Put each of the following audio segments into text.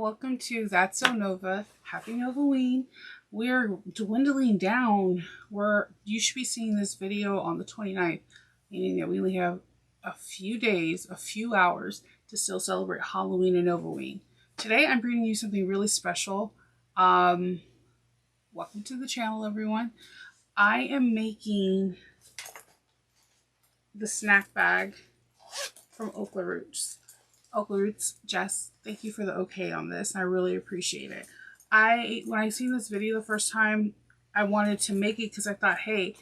welcome to That's So Nova. Happy Novaween. We're dwindling down. You should be seeing this video on the 29th, meaning that we only have a few days, a few hours to still celebrate Halloween and Novaween. Today I'm bringing you something really special. Welcome to the channel, everyone. I am making the snack bag from OklaRoots. OklaRoots, Jess, thank you for the okay on this. I really appreciate it. When I seen this video the first time, I wanted to make it because I thought, hey,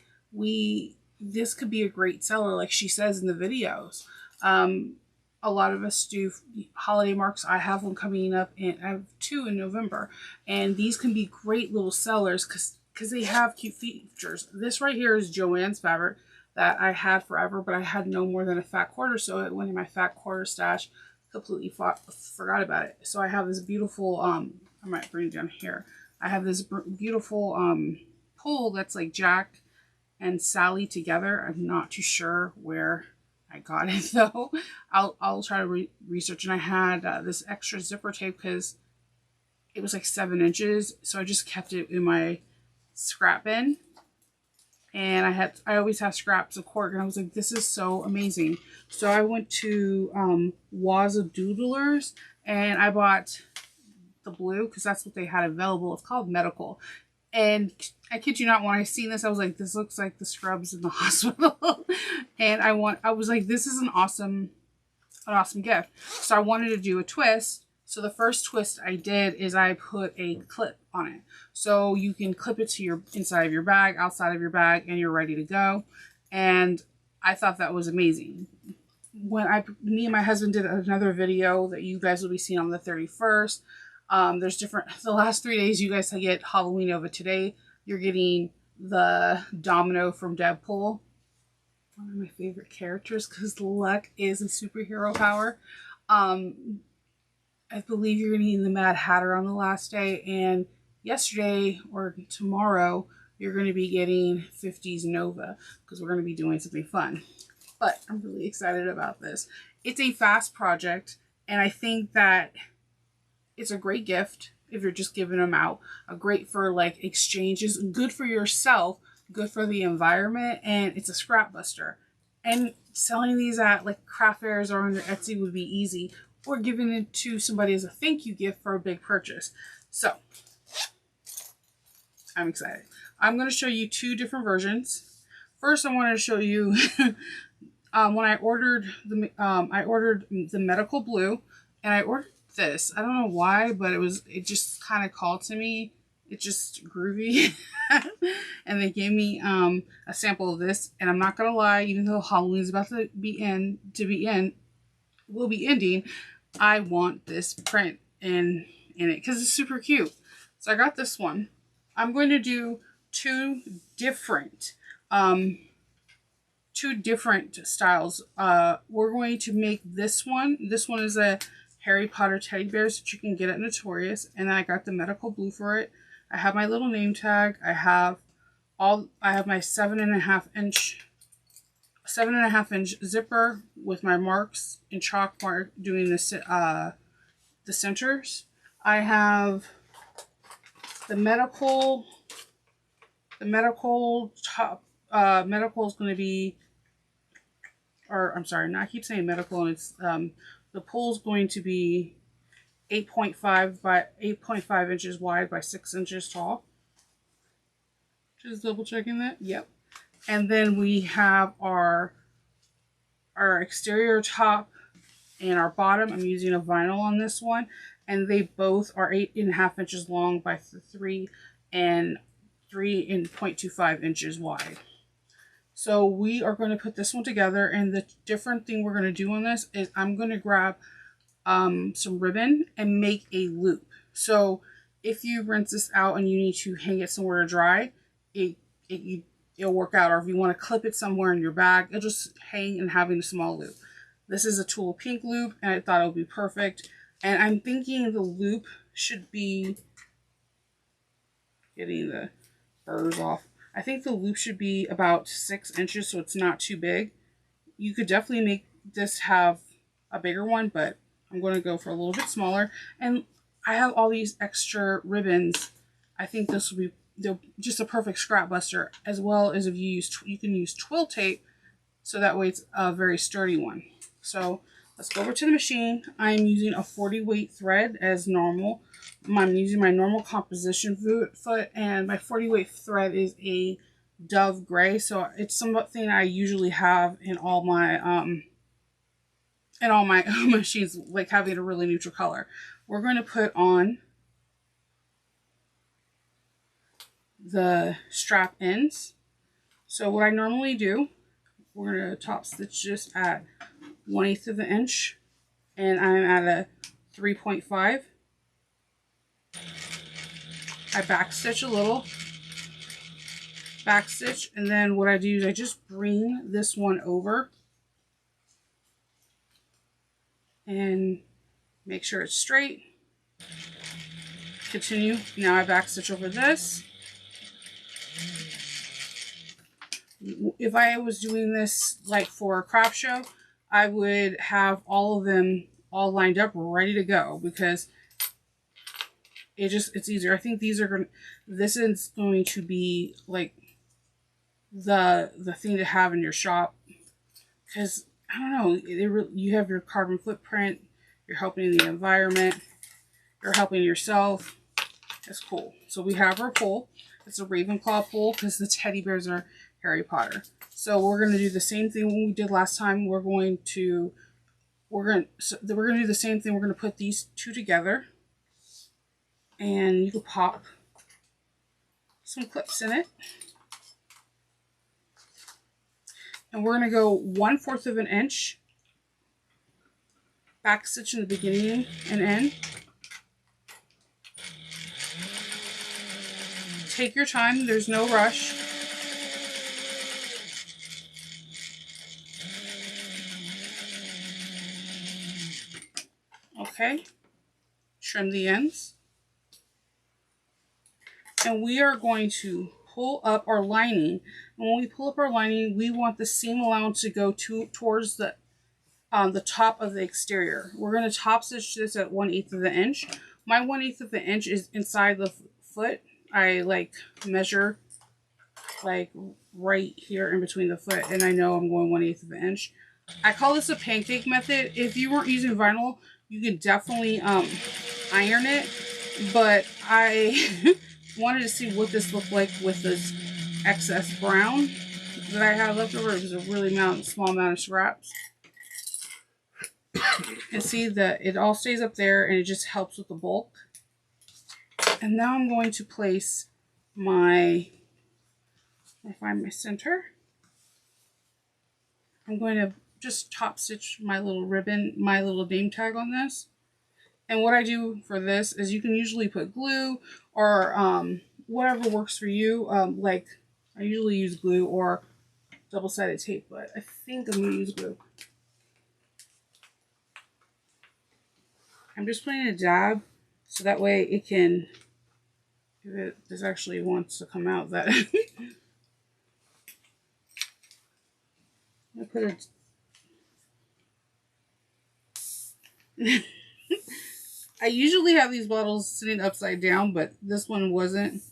this could be a great seller, like she says in the videos. A lot of us do holiday marks. I have one coming up, and I have two in November, and these can be great little sellers because they have cute features. This right here is Joann's fabric that I had forever, but I had no more than a fat quarter, so it went in my fat quarter stash. Completely forgot about it. So I have this beautiful, I might bring it down here. I have this beautiful pull that's like Jack and Sally together. I'm not too sure where I got it though. I'll try to research. And I had this extra zipper tape because it was like 7 inches. So I just kept it in my scrap bin. And I always have scraps of cork, and I was like, this is so amazing. So I went to Waza Doodlers, and I bought the blue because that's what they had available. It's called Medical. And I kid you not, when I seen this, I was like, this looks like the scrubs in the hospital. And I was like, this is an awesome gift. So I wanted to do a twist. So the first twist I did is I put a clip on it. So you can clip it to your inside of your bag, outside of your bag, and you're ready to go. And I thought that was amazing. When me and my husband did another video that you guys will be seeing on the 31st. The last 3 days you guys get Halloween over. Today you're getting the Domino from Deadpool. One of my favorite characters because luck is a superhero power. I believe you're going to get the Mad Hatter on the last day, and yesterday or tomorrow you're going to be getting 50s Nova because we're going to be doing something fun. But I'm really excited about this. It's a fast project, and I think that it's a great gift if you're just giving them out. Great for like exchanges, good for yourself, good for the environment, and it's a scrap buster. And selling these at like craft fairs or on your Etsy would be easy, or giving it to somebody as a thank you gift for a big purchase. So I'm excited. I'm going to show you 2 different versions. First, I want to show you when I ordered the medical blue, and I ordered this. I don't know why, but it just kind of called to me. It's just groovy. And they gave me a sample of this, and I'm not gonna lie, even though Halloween's about to be ending, I want this print in it because it's super cute. So I got this one. I'm going to do two different styles. We're going to make this one. This one is a Harry Potter teddy bears that you can get at Notorious, and I got the medical blue for it. I have my little name tag. I have my 7.5 inch zipper with my marks in chalk mark doing the centers. I have the medical top. Medical is going to be, or I'm sorry, I keep saying medical, and it's the pull is going to be 8.5 inches wide by 6 inches tall. Just double checking that. Yep. And then we have our exterior top and our bottom. I'm using a vinyl on this one, and they both are 8.5 inches long by 3 and 3.25 inches wide. So we are going to put this one together, and the different thing we're going to do on this is I'm going to grab some ribbon and make a loop. So if you rinse this out and you need to hang it somewhere to dry, it'll work out. Or if you want to clip it somewhere in your bag, it'll just hang and having a small loop. This is a Tulle Pink loop, and I thought it would be perfect. And I'm thinking the loop should be, getting the burrs off, I think the loop should be about 6 inches, so it's not too big. You could definitely make this have a bigger one, but I'm going to go for a little bit smaller. And I have all these extra ribbons. I think this will be just a perfect scrap buster, as well as if you can use twill tape, so that way it's a very sturdy one. So let's go over to the machine. I'm using a 40 weight thread as normal. I'm using my normal composition foot, and my 40 weight thread is a Dove Gray. So it's something I usually have in all my machines, like having a really neutral color. We're going to put on the strap ends. So what I normally do, we're going to top stitch this at 1/8 of an inch, and I'm at a 3.5. I back stitch a little, back stitch, and then what I do is I just bring this one over and make sure it's straight. Continue. Now I back stitch over this. If I was doing this like for a craft show, I would have all of them all lined up ready to go, because it's easier. I think this is going to be like the thing to have in your shop, because I don't know, you have your carbon footprint, you're helping the environment, you're helping yourself. It's cool. So we have our pole. It's a Ravenclaw pole because the teddy bears are Harry Potter. So we're going to do the same thing we did last time. We're going to do the same thing. We're going to put these two together, and you can pop some clips in it. And we're going to go 1/4 of an inch back stitch in the beginning and end. Take your time, there's no rush. Okay, trim the ends. And we are going to pull up our lining. And when we pull up our lining, we want the seam allowance to go towards the top of the exterior. We're going to top stitch this at 1/8 of an inch. My 1/8 of an inch is inside the foot. I like measure like right here in between the foot, and I know I'm going 1/8 of an inch. I call this a pancake method. If you weren't using vinyl, you could definitely iron it, but I wanted to see what this looked like with this excess brown that I had left over. It was a really small amount of scraps. And see that it all stays up there, and it just helps with the bulk. And now I'm going to place I find my center. I'm going to just top stitch my little ribbon, my little name tag on this. And what I do for this is, you can usually put glue or whatever works for you. Like I usually use glue or double-sided tape, but I think I'm going to use glue. I'm just putting a dab so that way it can, if this actually wants to come out, that I put it. I usually have these bottles sitting upside down, but this one wasn't.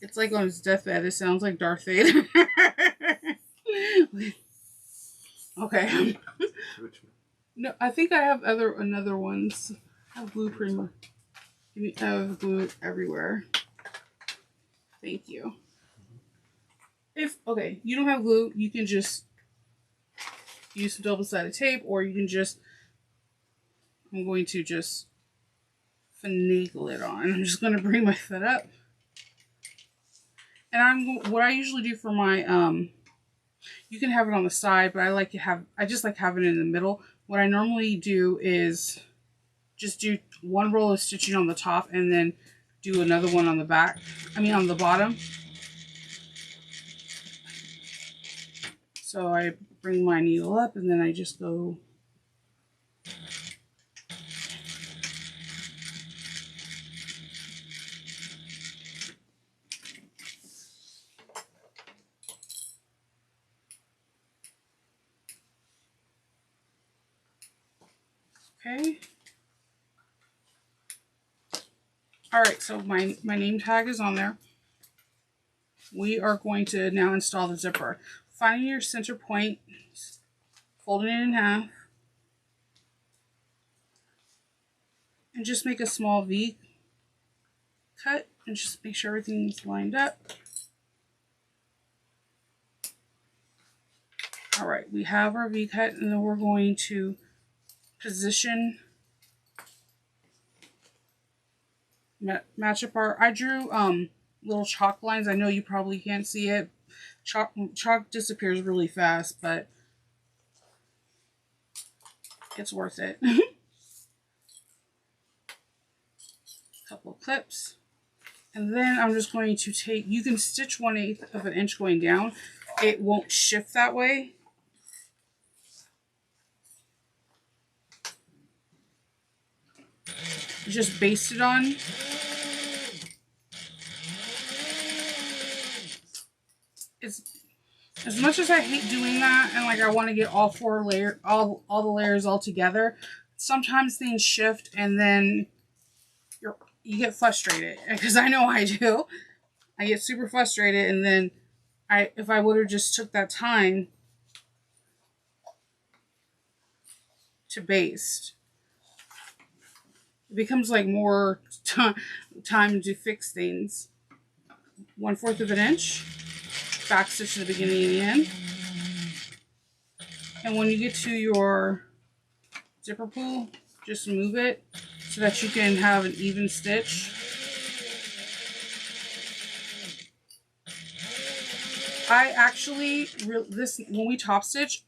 It's like on his deathbed. It sounds like Darth Vader. Okay. No, I think I have another ones. I have glue primer. I have glue everywhere. Thank you. If you don't have glue, you can just use some double-sided tape, or you can just, I'm going to just finagle it on. I'm just going to bring my foot up. And what I usually do for my, you can have it on the side, but I just like having it in the middle. What I normally do is just do one row of stitching on the top and then do another one on the back. On the bottom. So I bring my needle up and then I just go . Okay. Alright, so my name tag is on there. We are going to now install the zipper. Finding your center point, folding it in half, and just make a small V cut and just make sure everything's lined up. Alright, we have our V cut, and then we're going to position, match up our, I drew little chalk lines. I know you probably can't see it. Chalk disappears really fast, but it's worth it. Couple of clips. And then I'm just going to take, you can stitch 1/8 of an inch going down. It won't shift that way. Just baste it on. As much as I hate doing that, and like I want to get all the layers all together, sometimes things shift and then you get frustrated, because I know I do. I get super frustrated, and then if I would have just took that time to baste, it becomes like more time to fix things. 1/4 of an inch, back stitch to the beginning and the end. And when you get to your zipper pull, just move it so that you can have an even stitch. I actually, when we top stitch,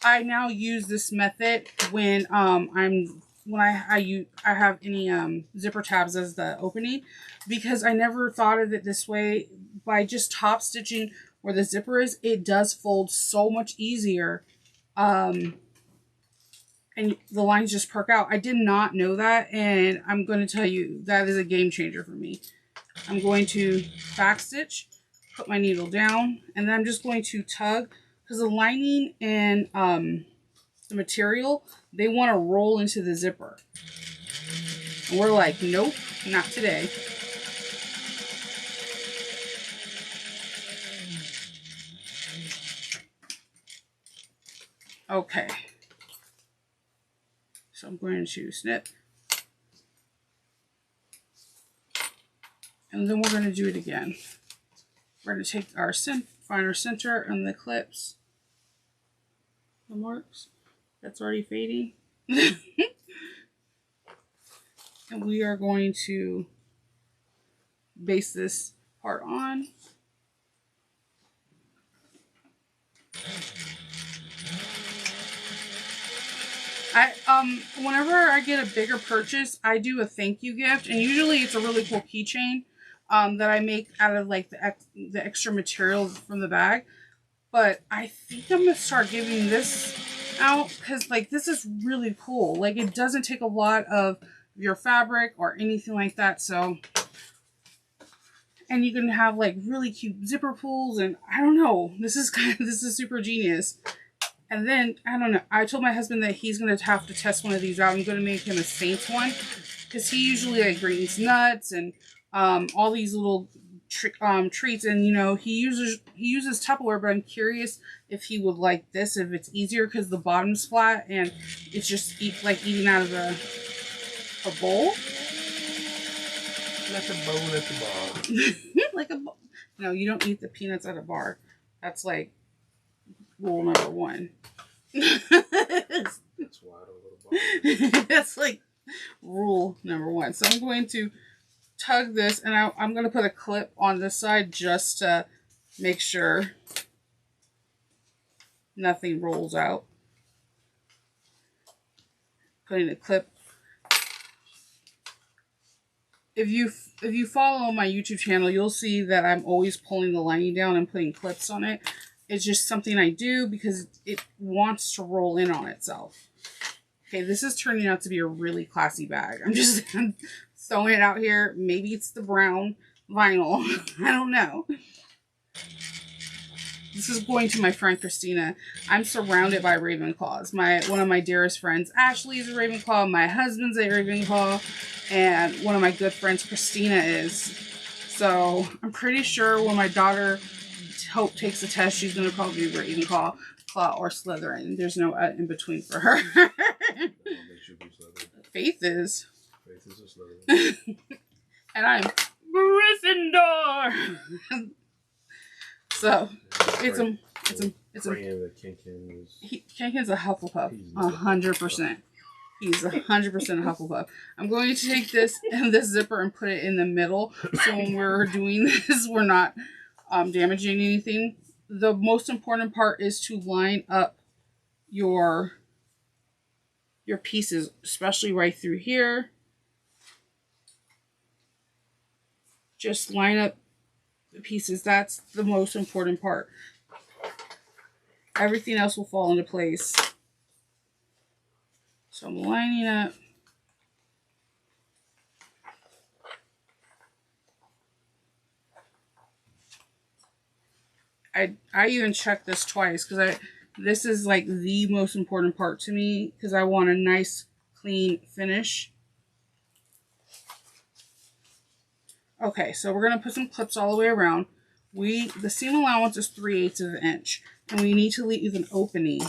I now use this method when I have any zipper tabs as the opening, because I never thought of it this way. By just top stitching where the zipper is, it does fold so much easier. And the lines just perk out. I did not know that, and I'm going to tell you that is a game changer for me. I'm going to back stitch, put my needle down, and then I'm just going to tug, because the lining and the material, they want to roll into the zipper. And we're like, nope, not today. Okay. So I'm going to snip. And then we're going to do it again. We're going to take our find our center and the clips. The marks. That's already fading. And we are going to base this part on. Whenever I get a bigger purchase, I do a thank you gift, and usually it's a really cool keychain that I make out of like the extra material from the bag. But I think I'm gonna start giving this out, because like this is really cool. Like it doesn't take a lot of your fabric or anything like that. So, and you can have like really cute zipper pulls, and I don't know. This is super genius. And then, I don't know, I told my husband that he's going to have to test one of these out. I'm going to make him a Saints one, because he usually like greens nuts and all these little treats. And, you know, he uses Tupperware, but I'm curious if he would like this, if it's easier, because the bottom's flat and it's just like eating out of a bowl. Like a bowl at the bar. Like a bowl. No, you don't eat the peanuts at a bar. That's like rule number 1. That's why I don't go to bars. That's like rule number 1. So I'm going to tug this, and I'm going to put a clip on this side just to make sure nothing rolls out. Putting a clip. If you follow my YouTube channel, you'll see that I'm always pulling the lining down and putting clips on it. It's just something I do because it wants to roll in on itself. Okay, this is turning out to be a really classy bag. I'm just throwing it out here. Maybe it's the brown vinyl. I don't know. This is going to my friend Christina. I'm surrounded by Ravenclaws. One of my dearest friends, Ashley, is a Ravenclaw. My husband's a Ravenclaw. And one of my good friends, Christina, is. So I'm pretty sure when my daughter Hope takes the test, she's going to probably be Ravenclaw, Claw, or Slytherin. There's no in between for her. Faith is. Faith is a Slytherin. And I'm Gryffindor. So it's a Kenkin's a Hufflepuff, 100%. He's 100% a Hufflepuff. I'm going to take this zipper and put it in the middle, so when we're doing this, we're not damaging anything. The most important part is to line up your pieces, especially right through here. Just line up the pieces. That's the most important part. Everything else will fall into place. So I'm lining up. I even checked this twice because this is like the most important part to me because I want a nice clean finish. Okay, so we're gonna put some clips all the way around. The seam allowance is 3/8 of an inch, and we need to leave an opening.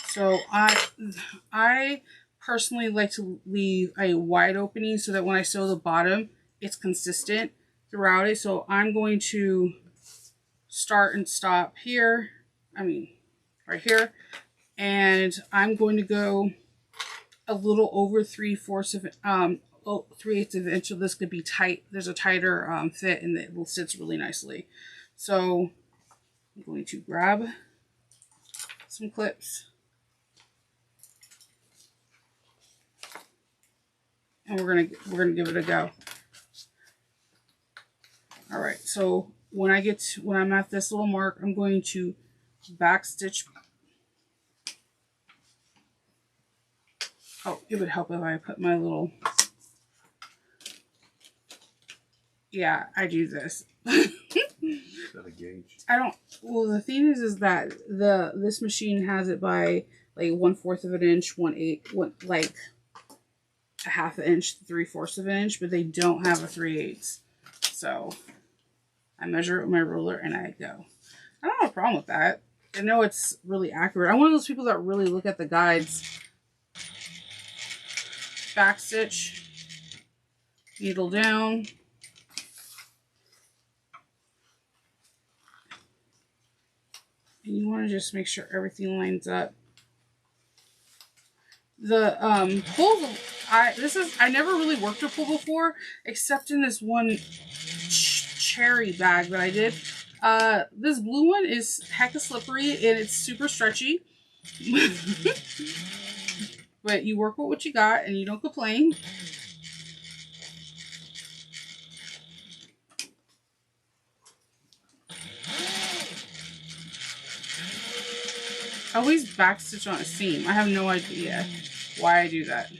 So I personally like to leave a wide opening so that when I sew the bottom, it's consistent throughout it. So I'm going to start and stop here. I mean, right here. And I'm going to go a little over 3/8 of 3/8 of an inch. So this could be tight. There's a tighter fit and it sits really nicely. So I'm going to grab some clips. And we're gonna give it a go. All right, so when I'm at this little mark, I'm going to back stitch. Oh, it would help if I put my little. Yeah, I do this. Is that a gauge? I don't. Well, the thing is that this machine has it by like 1/4 of an inch, 1/8, like a 1/2 inch, 3/4 of an inch, but they don't have a 3/8. So I measure it with my ruler and I go. I don't have a problem with that. I know it's really accurate. I'm one of those people that really look at the guides. Back stitch, needle down. And you want to just make sure everything lines up. The pull, I never really worked a pull before, except in this one cherry bag that I did. This blue one is hecka slippery and it's super stretchy. But you work with what you got and you don't complain. I always backstitch on a seam. I have no idea why I do that.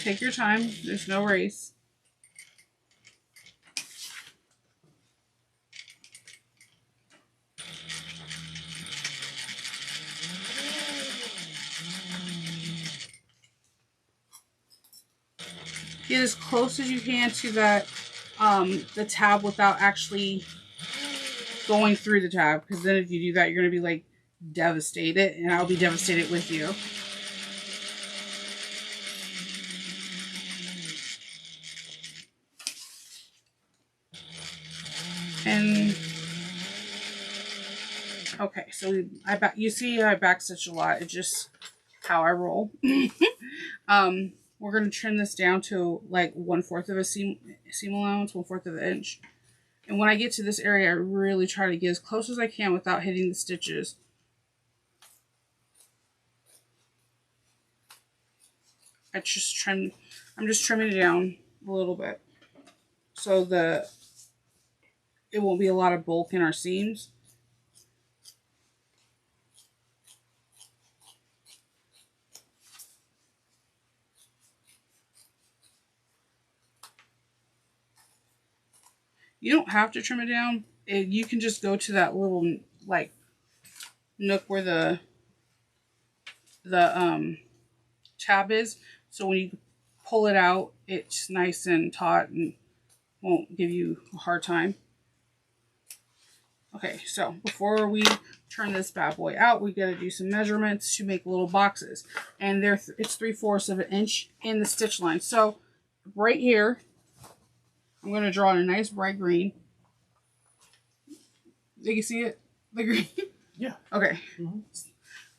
Take your time. There's no race. Get as close as you can to that the tab without actually going through the tab, because then if you do that you're going to be like devastated, and I'll be devastated with you. And okay, so you see I backstitch a lot. It's just how I roll. We're going to trim this down to like 1/4 of a seam allowance, 1/4 of an inch. And when I get to this area, I really try to get as close as I can without hitting the stitches. I'm just trimming it down a little bit so it won't be a lot of bulk in our seams. You don't have to trim it down. You can just go to that little like nook where the tab is. So when you pull it out, it's nice and taut and won't give you a hard time. Okay, so before we turn this bad boy out, we got to do some measurements to make little boxes. And it's 3/4 of an inch in the stitch line. So right here, I'm going to draw a nice bright green. You can see it? The green? Yeah. Okay.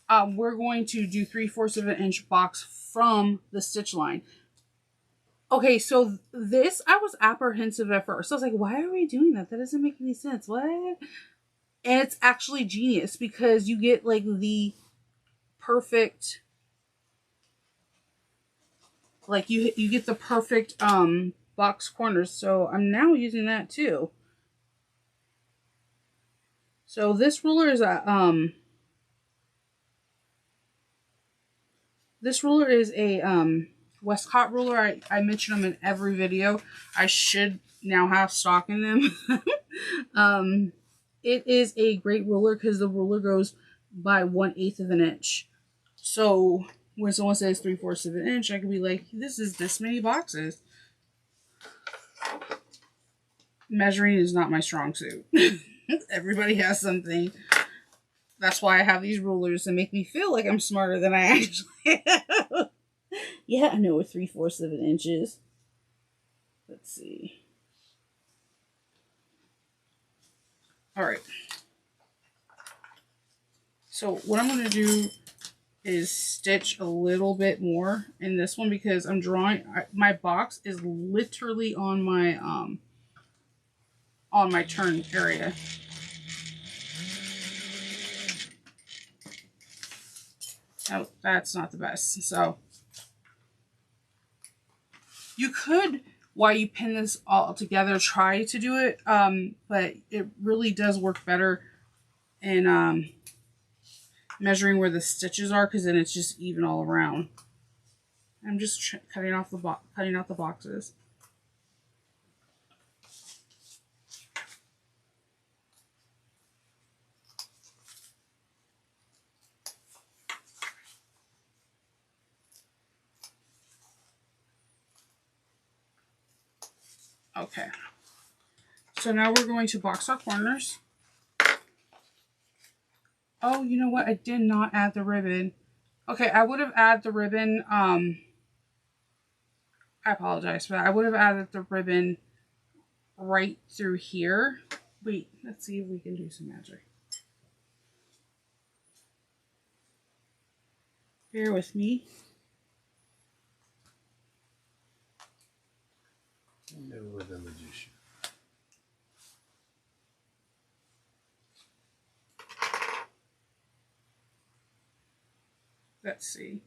We're going to do 3/4 of an inch box from the stitch line. Okay, so this, I was apprehensive at first. I was like, why are we doing that? That doesn't make any sense. What? And it's actually genius because you get like the perfect, like you get the perfect box corners. So I'm now using that too. So this ruler is a Westcott ruler. I mention them in every video. I should now have stock in them. It is a great ruler because the ruler goes by 1/8 of an inch. So when someone says 3/4 of an inch, I can be like, this is this many boxes. Measuring is not my strong suit. Everybody has something. That's why I have these rulers to make me feel like I'm smarter than I actually am. Yeah, I know what 3/4 of an inch is. Let's see. All right. So what I'm going to do is stitch a little bit more in this one because I'm drawing, my box is literally on my turn area. Oh, that's not the best. So you could, while you pin this all together, try to do it, but it really does work better in measuring where the stitches are because then it's just even all around. I'm just cutting out the boxes. Okay. So now we're going to box our corners. Oh, you know what? I did not add the ribbon. Okay, I would have added the ribbon. I apologize for that. I would have added the ribbon right through here. Wait, let's see if we can do some magic. Bear with me. You were the magician. Let's see.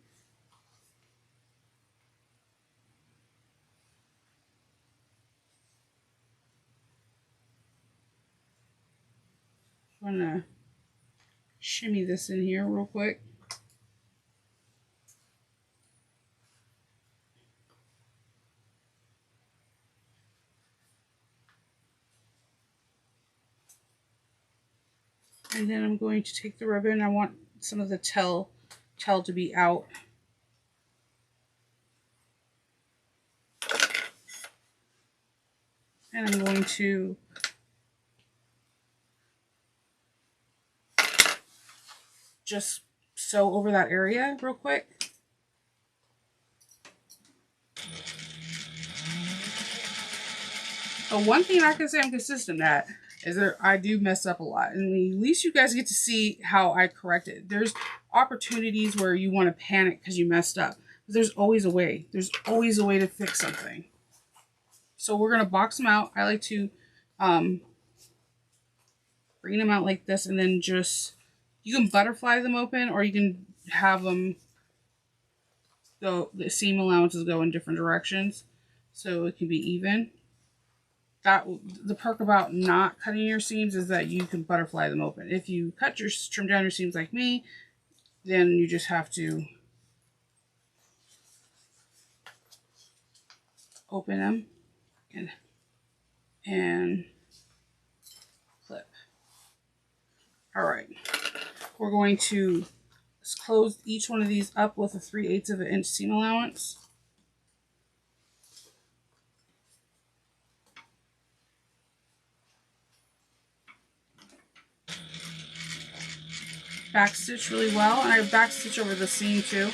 I'm gonna shimmy this in here real quick. And then I'm going to take the ribbon. I want some of the tail to be out. And I'm going to just sew over that area real quick. But one thing I can say I'm consistent at is that I do mess up a lot. And at least you guys get to see how I correct it. There's opportunities where you want to panic because you messed up. But there's always a way. There's always a way to fix something. So we're going to box them out. I like to bring them out like this and then just, you can butterfly them open or you can have them go, the seam allowances go in different directions so it can be even. The perk about not cutting your seams is that you can butterfly them open. If you trim down your seams like me, then you just have to open them and we're going to close each one of these up with a 3/8 of an inch seam allowance. Back stitch really well, and I back stitch over the seam too.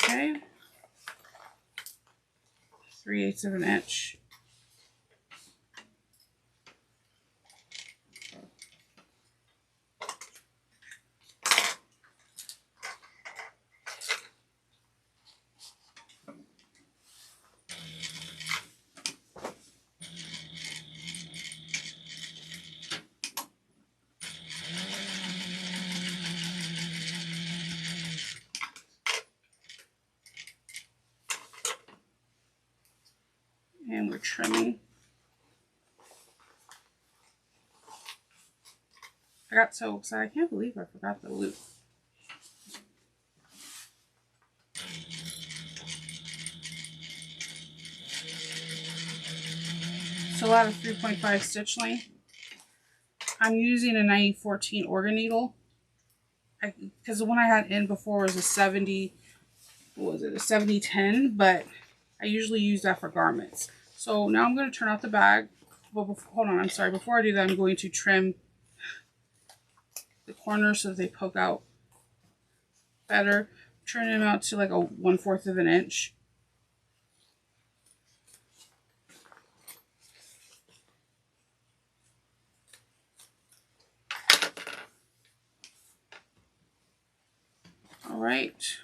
Okay, 3/8 of an inch. And we're trimming. I got so excited. I can't believe I forgot the loop. So out of 3.5 stitch length, I'm using a 9014 organ needle. Because the one I had in before was a 70, what was it, a 7010, but I usually use that for garments. So now I'm going to turn out the bag. Well, hold on, I'm sorry. Before I do that, I'm going to trim the corners so that they poke out better. Turn them out to like a 1/4 of an inch. All right.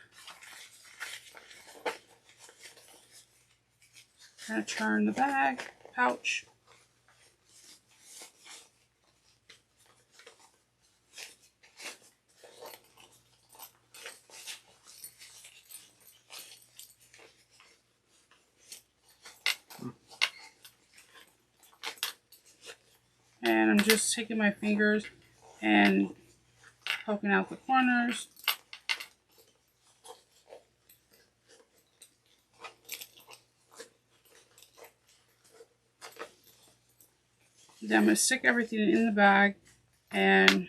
I'm going to turn the bag, pouch. And I'm just taking my fingers and poking out the corners. Then I'm going to stick everything in the bag and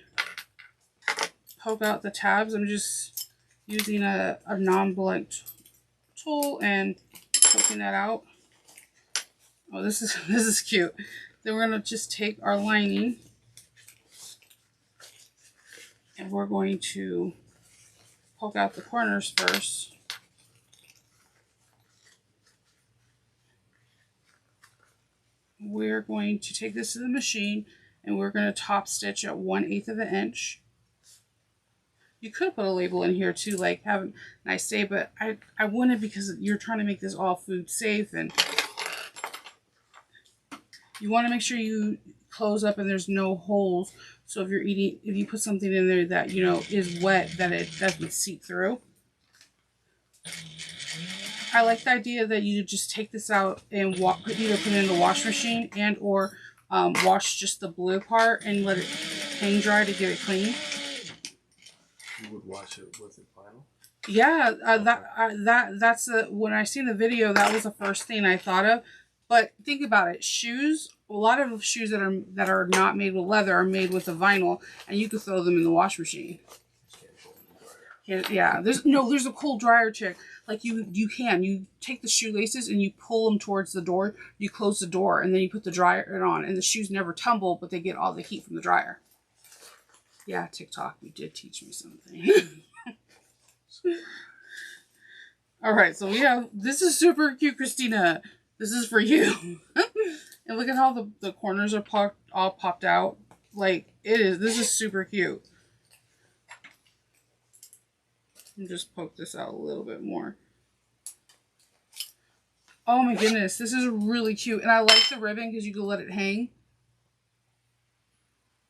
poke out the tabs. I'm just using a non-blunt tool and poking that out. Oh, this is cute. Then we're going to just take our lining and we're going to poke out the corners first. We're going to take this to the machine and we're going to top stitch at 1/8 of an inch. You could put a label in here too, like have a nice day, but I wouldn't, because you're trying to make this all food safe and you want to make sure you close up and there's no holes. So if you're eating, if you put something in there that, you know, is wet, that it doesn't seep through. I like the idea that you just take this out and either put it in the wash machine and or wash just the blue part and let it hang dry to get it clean. You would wash it with it vinyl? Yeah, that's when I seen the video, that was the first thing I thought of. But think about it, shoes. A lot of shoes that are not made with leather are made with a vinyl, and you could throw them in the wash machine. Yeah, there's a cool dryer trick. Like you take the shoelaces and you pull them towards the door. You close the door and then you put the dryer on, and the shoes never tumble, but they get all the heat from the dryer. Yeah, TikTok, you did teach me something. All right, so we have, this is super cute, Christina. This is for you. And look at how the corners are all popped out. Like, this is super cute. And just poke this out a little bit more. Oh my goodness, this is really cute. And I like the ribbon because you can let it hang.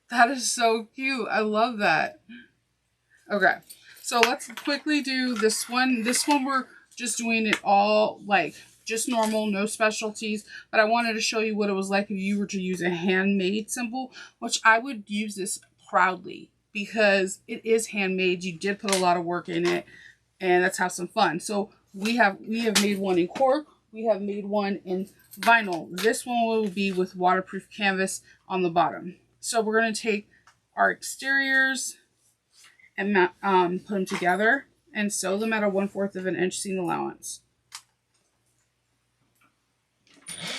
That is so cute. I love that. Okay, So let's quickly do this one. This one we're just doing it all like just normal, no specialties. But I wanted to show you what it was like if you were to use a handmade symbol, which I would use this proudly because it is handmade. You did put a lot of work in it, and let's have some fun. So we have made one in cork. We have made one in vinyl. This one will be with waterproof canvas on the bottom. So we're going to take our exteriors and put them together and sew them at a 1/4 of an inch seam allowance.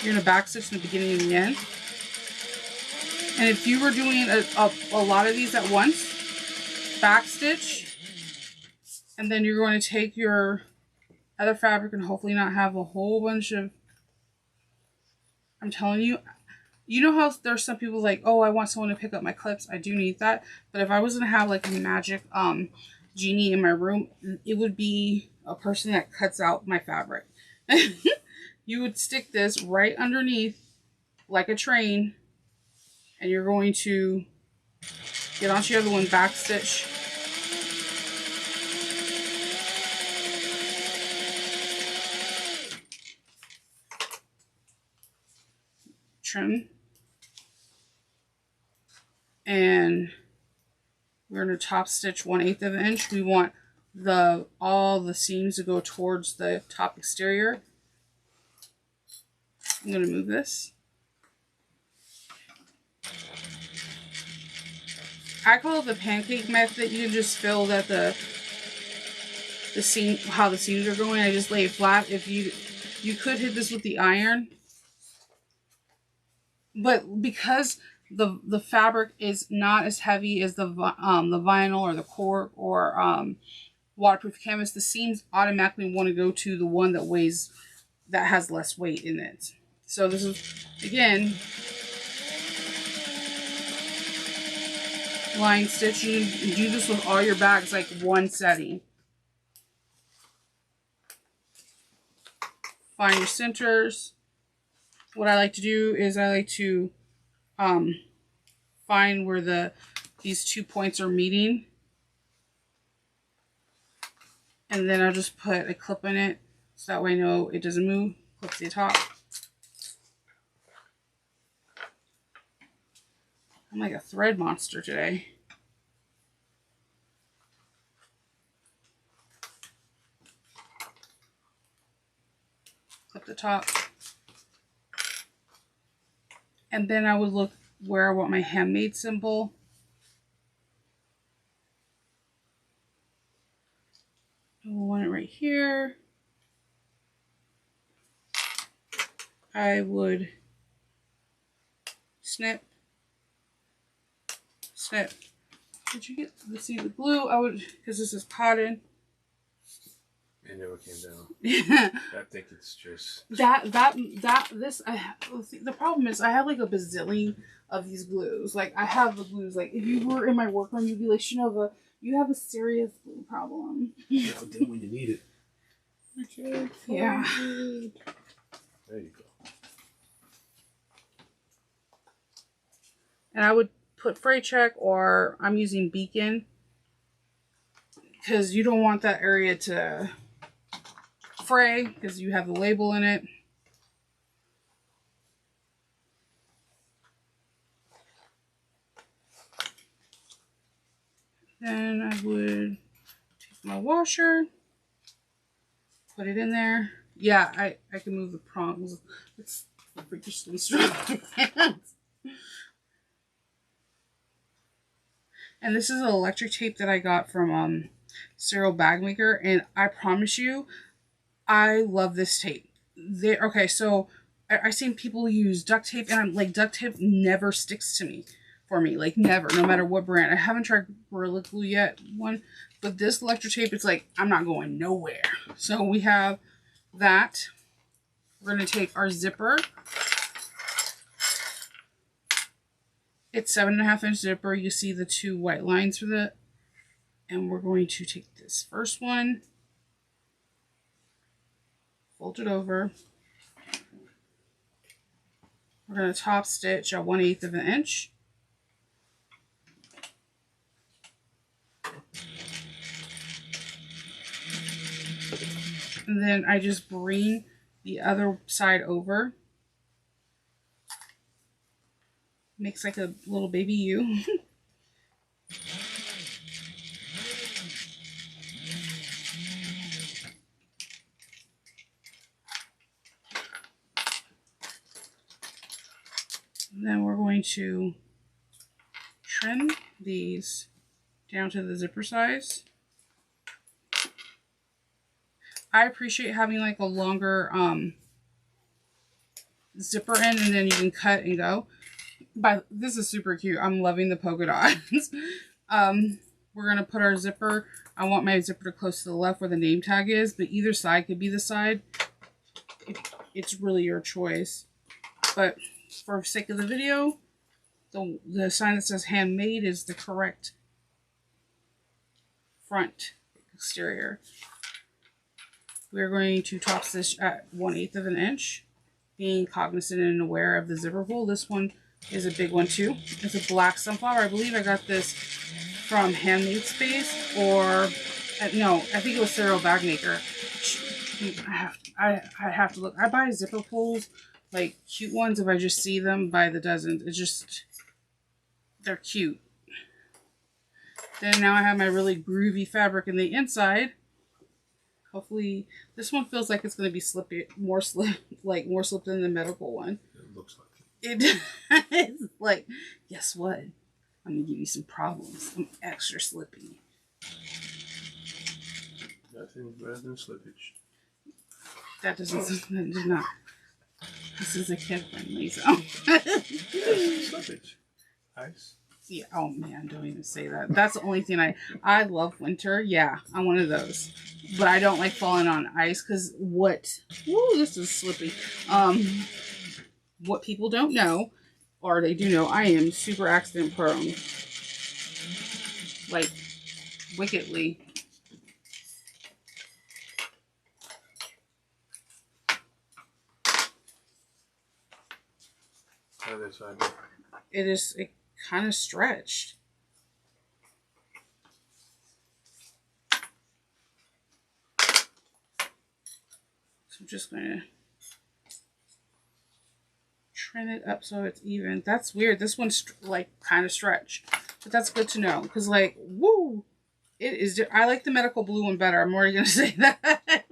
You're going to backstitch in the beginning and the end. And if you were doing a lot of these at once, backstitch, and then you're going to take your other fabric and hopefully not have a whole bunch of, I'm telling you, you know how there's some people like, oh, I want someone to pick up my clips. I do need that. But if I was going to have like a magic genie in my room, it would be a person that cuts out my fabric. You would stick this right underneath like a train, and you're going to get onto your other one, backstitch. Trim. And we're going to top stitch 1/8 of an inch. We want all the seams to go towards the top exterior. I'm going to move this. I call it the pancake method. You can just feel that the seam, how the seams are going. I just lay it flat. If you could hit this with the iron, but because the fabric is not as heavy as the vinyl or the cork or waterproof canvas, the seams automatically want to go to the one that has less weight in it. So this is, again, line stitching. You do this with all your bags, like one setting. Find your centers. What I like to do is I like to find where these 2 points are meeting, and then I'll just put a clip in it so that way I know it doesn't move. Clip to the top. I'm like a thread monster today. Clip the top. And then I would look where I want my handmade symbol. I want it right here. I would snip. Snip. Did you get to see the glue? I would, because this is cotton. It never came down. Yeah. I think it's just the problem is I have like a bazillion of these glues. Like I have the glues. Like if you were in my workroom, you'd be like, Shanova, you have a serious glue problem. Yeah, then when you need it. Okay. Yeah. There you go. And I would put fray check, or I'm using beacon, because you don't want that area to fray because you have the label in it. Then I would take my washer, put it in there. Yeah, I can move the prongs. It's freakishly strong. And this is an electric tape that I got from Cereal Bag Maker, and I promise you, I love this tape. Okay, so I've seen people use duct tape, and I'm like, duct tape never sticks to me. For me, like never, no matter what brand. I haven't tried Gorilla Glue yet, but this electric tape, it's like, I'm not going nowhere. So we have that. We're going to take our zipper. It's 7.5 inch zipper. You see the 2 white lines for that. And we're going to take this first one, fold it over. We're going to top stitch at 1/8 of an inch. And then I just bring the other side over. Makes like a little baby U. And then we're going to trim these down to the zipper size. I appreciate having like a longer zipper end, and then you can cut and go. But this is super cute. I'm loving the polka dots. We're gonna put our zipper. I want my zipper close to the left where the name tag is, but either side could be the side. It's really your choice. But for sake of the video, the sign that says handmade is the correct front exterior. We're going to top stitch at 1/8 of an inch, being cognizant and aware of the zipper hole. This one is a big one too. It's a black sunflower. I believe I got this from Handmade Space, or no, I think it was Cereal Bag Maker. I have to look. I buy zipper pulls, like cute ones, if I just see them by the dozens. It's just, they're cute. Then now I have my really groovy fabric in the inside. Hopefully this one feels like it's going to be slippy, more slip than the medical one. It looks like it. It's like, guess what? I'm going to give you some problems. I'm extra slippy. nothing better than slippage. That does not. This is a kid friendly zone. Slippage. Ice. Yeah. Oh man, don't even say that. That's the only thing I love winter. Yeah, I'm one of those. But I don't like falling on ice because what? Woo, this is slippy. What people don't know, or they do know, I am super accident prone. Like, wickedly. Other side. It kind of stretched. So I'm just going to trim it up so it's even. That's weird. This one's like kind of stretched, but that's good to know because like, woo, it is. I like the medical blue one better. I'm already going to say that.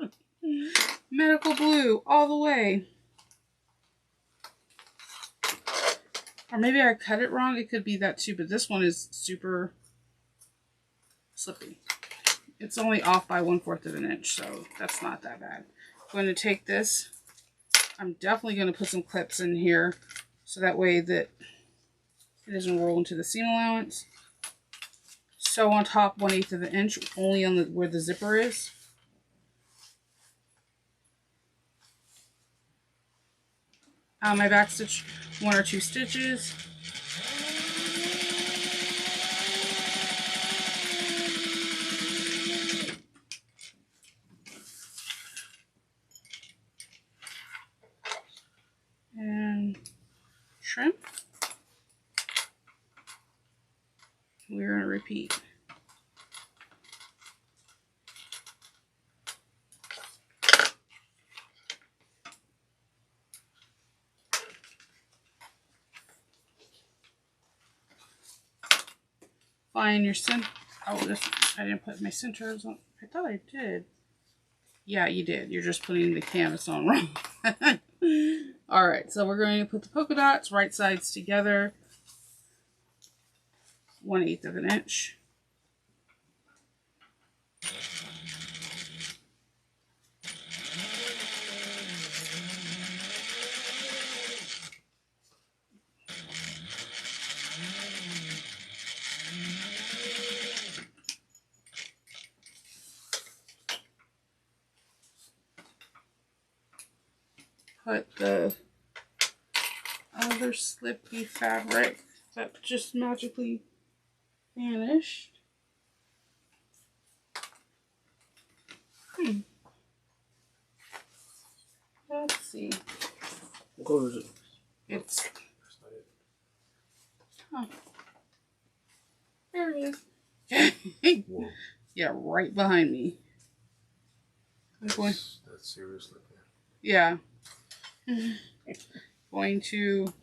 Medical blue all the way. Or maybe I cut it wrong. It could be that too, but this one is super slippy. It's only off by 1/4 of an inch, so that's not that bad. I'm going to take this. I'm definitely going to put some clips in here so that way that it doesn't roll into the seam allowance. Sew on top 1/8 of an inch, only on where the zipper is. My back stitch 1 or 2 stitches. And trim. We're going to repeat. Find your center. Oh, this, I didn't put my centers on. I thought I did. Yeah, you did. You're just putting the canvas on wrong. Alright, so we're going to put the polka dots right sides together. 1/8 of an inch. Put the other slippy fabric that just magically vanished. Let's see. What color is it? It's. That's not it. Huh. There it is. Whoa. Yeah, right behind me. That's serious looking. Yeah. Going to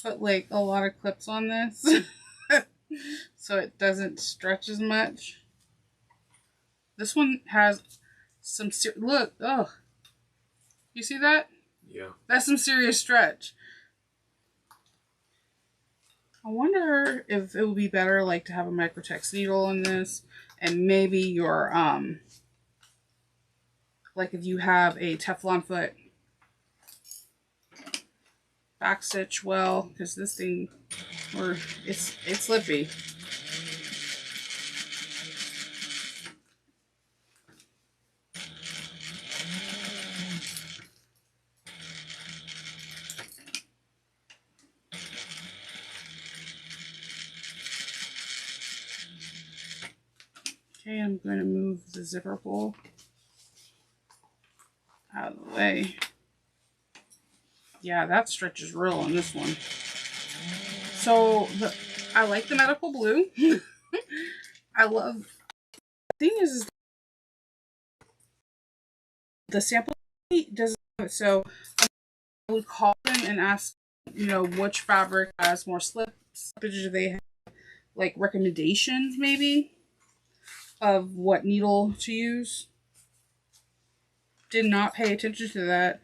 put like a lot of clips on this so it doesn't stretch as much. This one has some look. Oh, you see that? Yeah. That's some serious stretch. I wonder if it would be better like to have a microtex needle in this, and maybe your like if you have a Teflon foot, back stitch well, because this thing, or it's slippy. Okay, I'm going to move the zipper pull out of the way. Yeah, that stretches real on this one. So I like the medical blue. I love. The thing is the sample doesn't have it, so I would call them and ask, you know, which fabric has more slippage. Do they have like recommendations maybe of what needle to use? Did not pay attention to that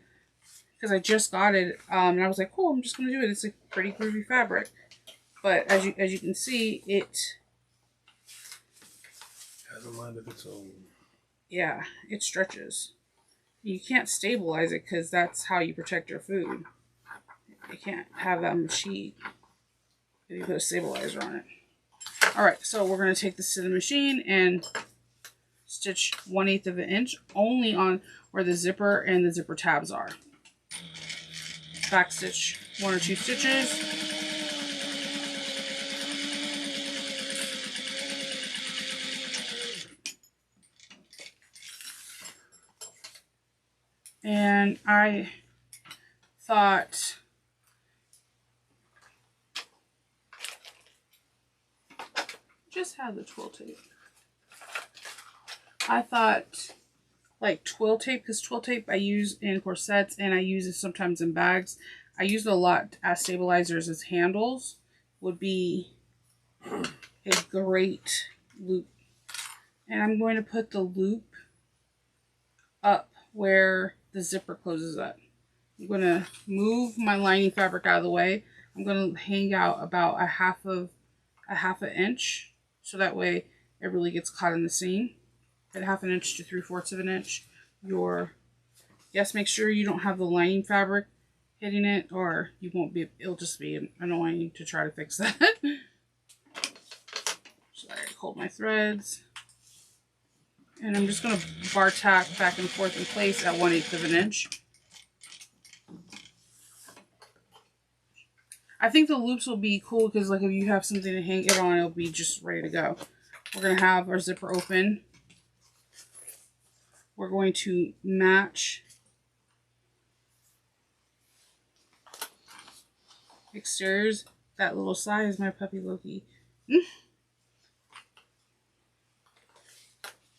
because I just got it, and I was like, "Oh, I'm just gonna do it." It's a pretty groovy fabric, but as you can see, it has a mind of its own. Yeah, it stretches. You can't stabilize it because that's how you protect your food. You can't have that on the sheet if you put a stabilizer on it. All right, so we're gonna take this to the machine and stitch 1/8 of an inch only on where the zipper and the zipper tabs are. Back stitch 1 or 2 stitches. And I thought just have the twill tape. I thought like twill tape, because twill tape I use in corsets and I use it sometimes in bags. I use it a lot as stabilizers as handles. Would be a great loop. And I'm going to put the loop up where the zipper closes up. I'm going to move my lining fabric out of the way. I'm going to hang out about a half an inch, so that way it really gets caught in the seam. At 1/2 inch to 3/4 of an inch. Yes, make sure you don't have the lining fabric hitting it, or you won't be. It'll just be annoying to try to fix that. So I hold my threads, and I'm just gonna bar tack back and forth in place at 1/8 of an inch. I think the loops will be cool because, like, if you have something to hang it on, it'll be just ready to go. We're gonna have our zipper open. We're going to match exteriors. That little side is my puppy Loki.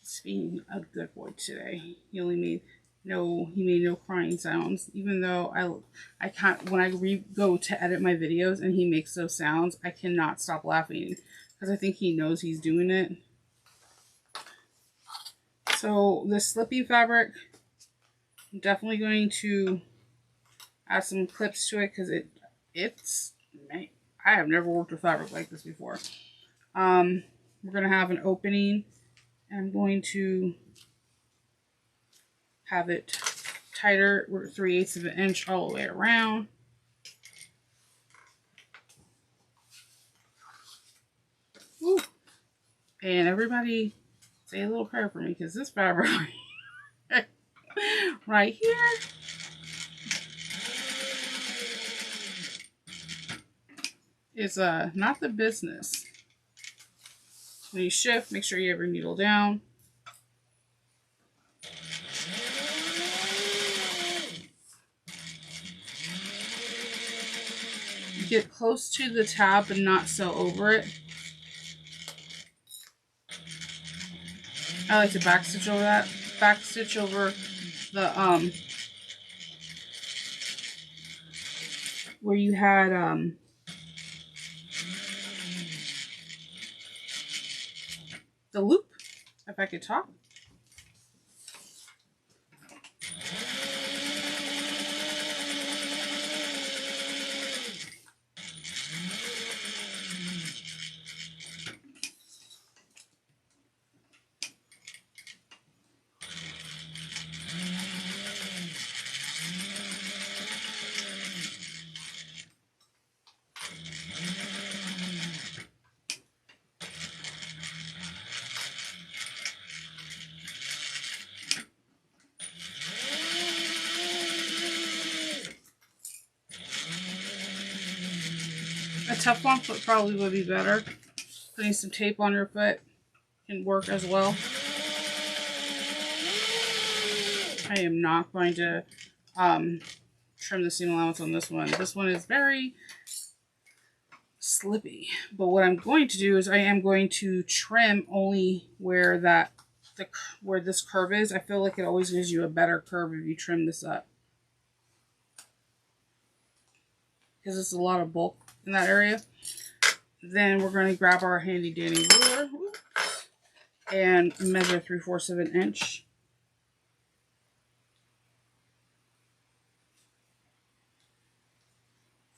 He's being a good boy today. He made no crying sounds, even though I can't, when I go to edit my videos and he makes those sounds, I cannot stop laughing because I think he knows he's doing it. So the slippy fabric, I'm definitely going to add some clips to it because I have never worked with fabric like this before. We're going to have an opening, and I'm going to have it tighter. We're 3/8 of an inch all the way around. Woo. And everybody say a little prayer for me because this fabric right here is not the business. When you shift, make sure you have your needle down. You get close to the tab but not so over it. I like to backstitch over that. back stitch over the where you had the loop, if I could talk. A Teflon foot probably would be better. Putting some tape on your foot can work as well. I am not going to trim the seam allowance on this one. This one is very slippy. But what I'm going to do is I am going to trim only where where this curve is. I feel like it always gives you a better curve if you trim this up, because it's a lot of bulk in that area. Then we're going to grab our handy dandy ruler and measure 3/4 of an inch.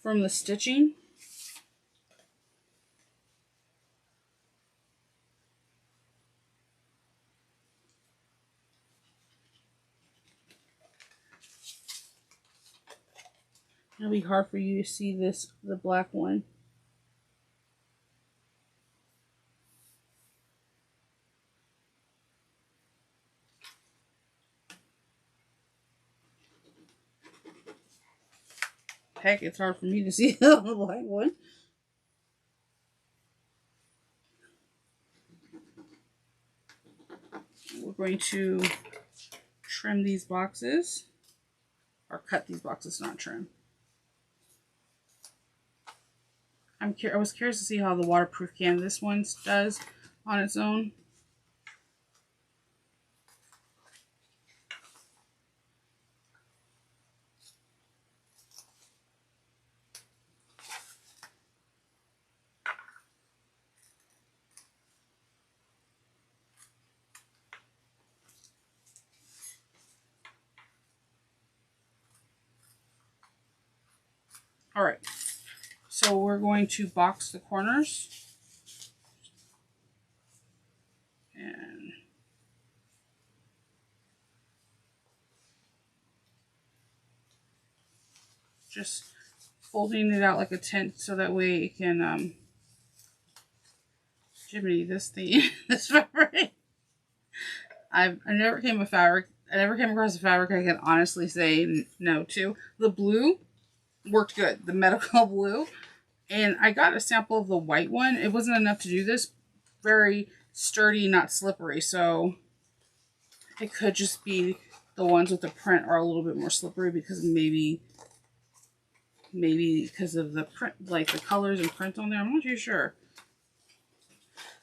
From the stitching. It'll be hard for you to see this, the black one. Heck, it's hard for me to see the black one. We're going to trim these boxes, or cut these boxes, not trim. I was curious to see how the waterproof canvas one does on its own. All right, so we're going to box the corners. And just folding it out like a tent so that way it can, Jiminy, this thing, this fabric. I never came across a fabric I can honestly say no to. The blue worked good, the medical blue. And I got a sample of the white one. It wasn't enough to do this. Very sturdy, not slippery. So it could just be the ones with the print are a little bit more slippery because maybe because of the print, like the colors and print on there. I'm not too sure.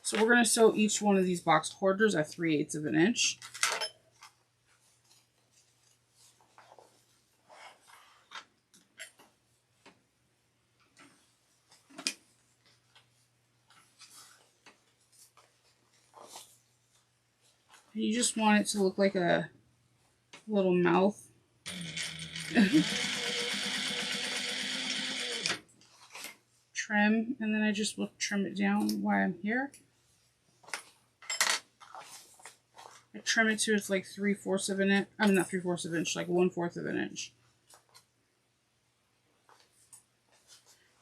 So we're going to sew each one of these box quarters at 3/8 of an inch. And you just want it to look like a little mouth. Trim, and then I just will trim it down while I'm here. I trim it to it's like 3/4 of an inch. I'm not 3/4 of an inch, like 1/4 of an inch.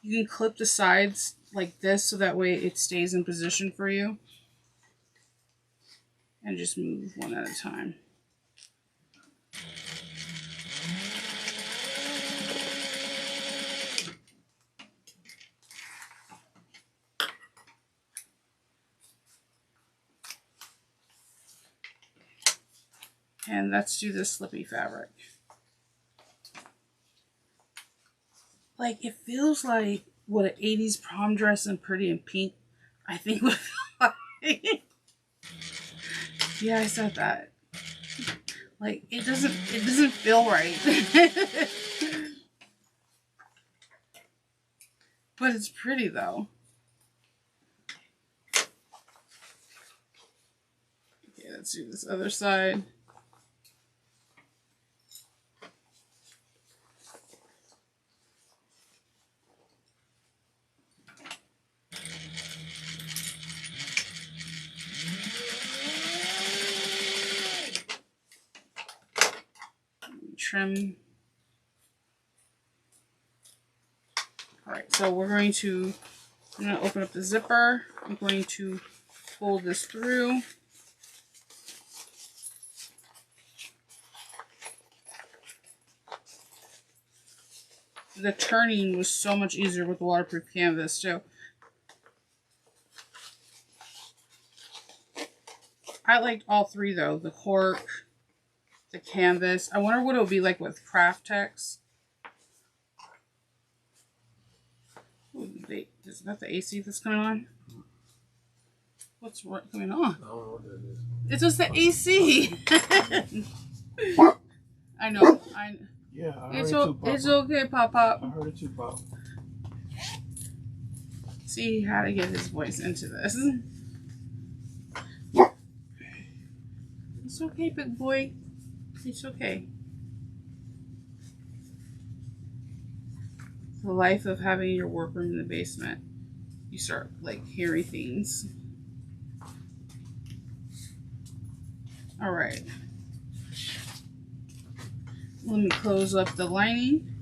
You can clip the sides like this so that way it stays in position for you. And just move one at a time. And let's do the slippy fabric. Like, it feels like what an 80s prom dress in Pretty in Pink, I think would feel like. Yeah, I said that. Like, it doesn't feel right. But it's pretty though. Okay, let's do this other side. Trim. Alright, so I'm going to open up the zipper. I'm going to fold this through. The turning was so much easier with the waterproof canvas too. I liked all three though. The cork, the canvas. I wonder what it would be like with craft text. Is that the AC that's coming on? What's going on? I don't know what that is. It's just the AC. I know. Yeah, I heard it's it too, Pop. It's okay, Pop Pop. I heard it too, Pop. See how to get his voice into this. It's okay, big boy. It's okay. The life of having your workroom in the basement. You start like hearing things. All right. Let me close up the lining.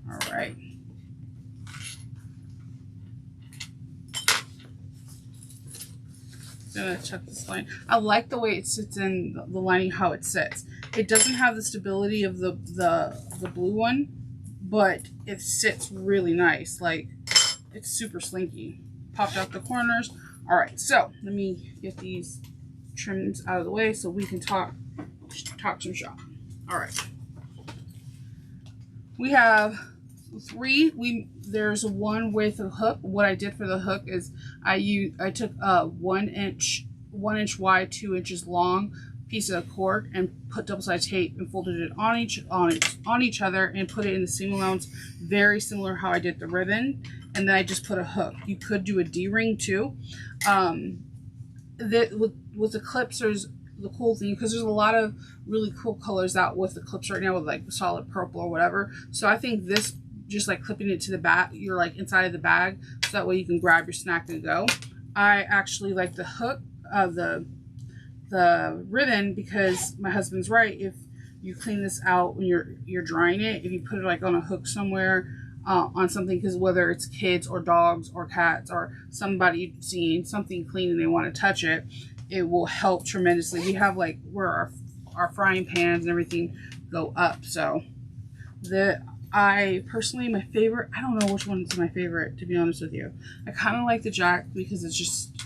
All right. Gonna check this line. I like the way it sits in the lining, how it sits. It doesn't have the stability of the blue one, but it sits really nice. Like, it's super slinky. Popped out the corners. All right, so let me get these trims out of the way so we can talk some shop. All right. We have three. There's one with a hook. What I did for the hook is I took a 1 inch wide, 2 inches long piece of cork and put double-sided tape and folded it on each other and put it in the seam allowance, very similar how I did the ribbon. And then I just put a hook. You could do a D-ring too. With the clips, there's the cool thing because there's a lot of really cool colors out with the clips right now with like solid purple or whatever. So I think this, just like clipping it to the back, you're like inside of the bag, so that way you can grab your snack and go. I actually like the hook, the ribbon, because my husband's right. If you clean this out when you're drying it, if you put it like on a hook somewhere, on something, because whether it's kids or dogs or cats or somebody seeing something clean and they want to touch it, it will help tremendously. We have like where our frying pans and everything go up. So I personally, my favorite, I don't know which one is my favorite, to be honest with you. I kind of like the Jack because it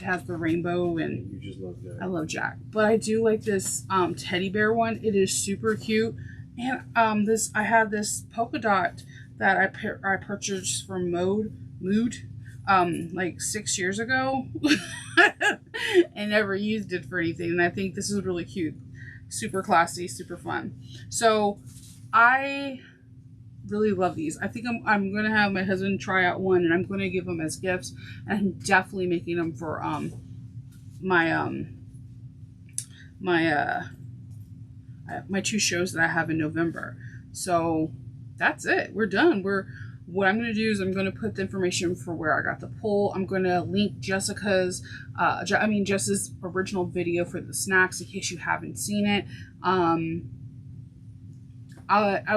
has the rainbow, and You just love Jack. I love Jack. But I do like this teddy bear one. It is super cute. And I have this polka dot that I purchased from Mood like 6 years ago and never used it for anything. And I think this is really cute. Super classy, super fun. So I really love these. I think I'm gonna have my husband try out one, and I'm gonna give them as gifts. And I'm definitely making them for my 2 shows that I have in November. So that's it. We're done. What I'm going to do is I'm going to put the information for where I got the pole. I'm going to link Jess's original video for the snacks in case you haven't seen it. I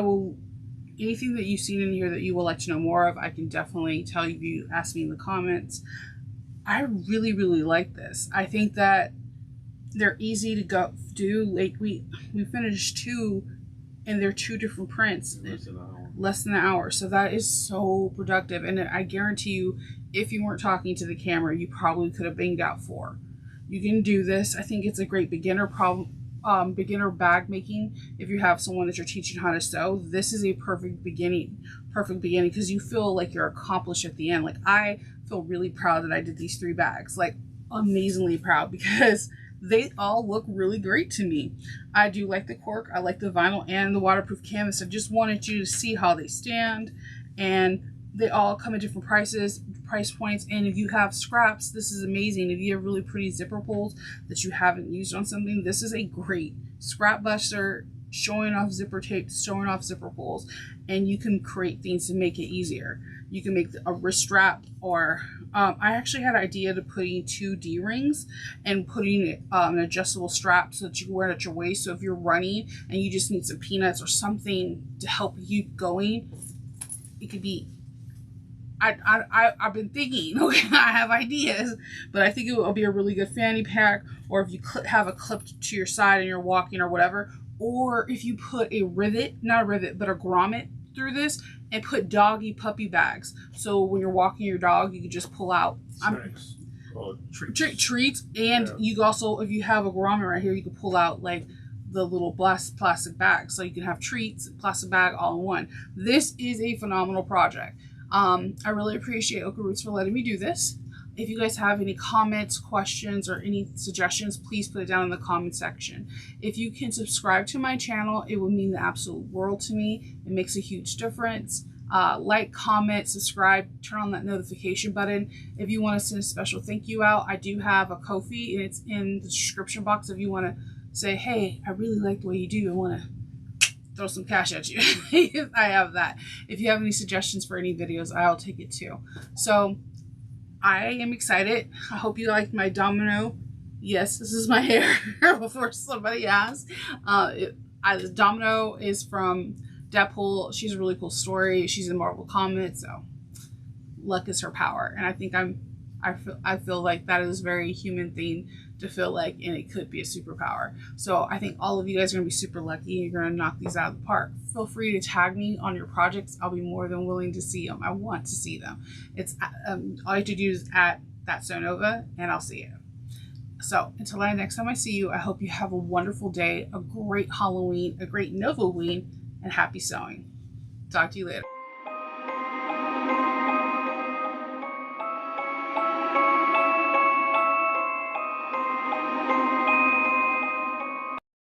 will, anything that you've seen in here that you would like to know more of, I can definitely tell you if you ask me in the comments. I really, really like this. I think that they're easy to do. Like we finished 2, and they're 2 different prints. Less than an hour. So that is so productive. And I guarantee you, if you weren't talking to the camera, you probably could have banged out 4. You can do this. I think it's a great beginner beginner bag making, if you have someone that you're teaching how to sew, this is a perfect beginning because you feel like you're accomplished at the end. Like, I feel really proud that I did these 3 bags, like amazingly proud, because they all look really great to me. I do like the cork, I like the vinyl and the waterproof canvas. I just wanted you to see how they stand, and they all come at different price points. And if you have scraps, this is amazing. If you have really pretty zipper pulls that you haven't used on something, this is a great scrap buster, showing off zipper tapes, showing off zipper pulls, and you can create things to make it easier. You can make a wrist strap, or I actually had an idea to putting 2 D-rings and putting an adjustable strap so that you can wear it at your waist. So if you're running and you just need some peanuts or something to help you going, it could be. I've been thinking, okay, I have ideas, but I think it will be a really good fanny pack, or if you have a clip to your side and you're walking or whatever, or if you put a rivet, not a rivet, but a grommet through this and put doggy puppy bags. So when you're walking your dog, you can just pull out treats. And you also, if you have a grommet right here, you can pull out like the little plastic bag. So you can have treats, plastic bag all in one. This is a phenomenal project. I really appreciate OklaRoots for letting me do this. If you guys have any comments, questions, or any suggestions, please put it down in the comment section. If you can subscribe to my channel, it would mean the absolute world to me. It makes a huge difference. Like, comment, subscribe, turn on that notification button. If you want to send a special thank you out, I do have a Ko-fi, and it's in the description box. If you want to say, hey, I really like the way you do, I want to throw some cash at you. I have that. If you have any suggestions for any videos, I'll take it too. So I am excited. I hope you liked my domino. Yes, this is my hair before somebody asks. The domino is from Deadpool. She's a really cool story. She's in Marvel Comics, so luck is her power. And I think I feel like that is a very human thing to feel like, and it could be a superpower. So I think all of you guys are going to be super lucky. You're going to knock these out of the park. Feel free to tag me on your projects. I'll be more than willing to see them. I want to see them. It's all you have to do is at That's So Nova, and I'll see you. So until next time I see you, I hope you have a wonderful day, a great Halloween, a great Novaween, and happy sewing. Talk to you later.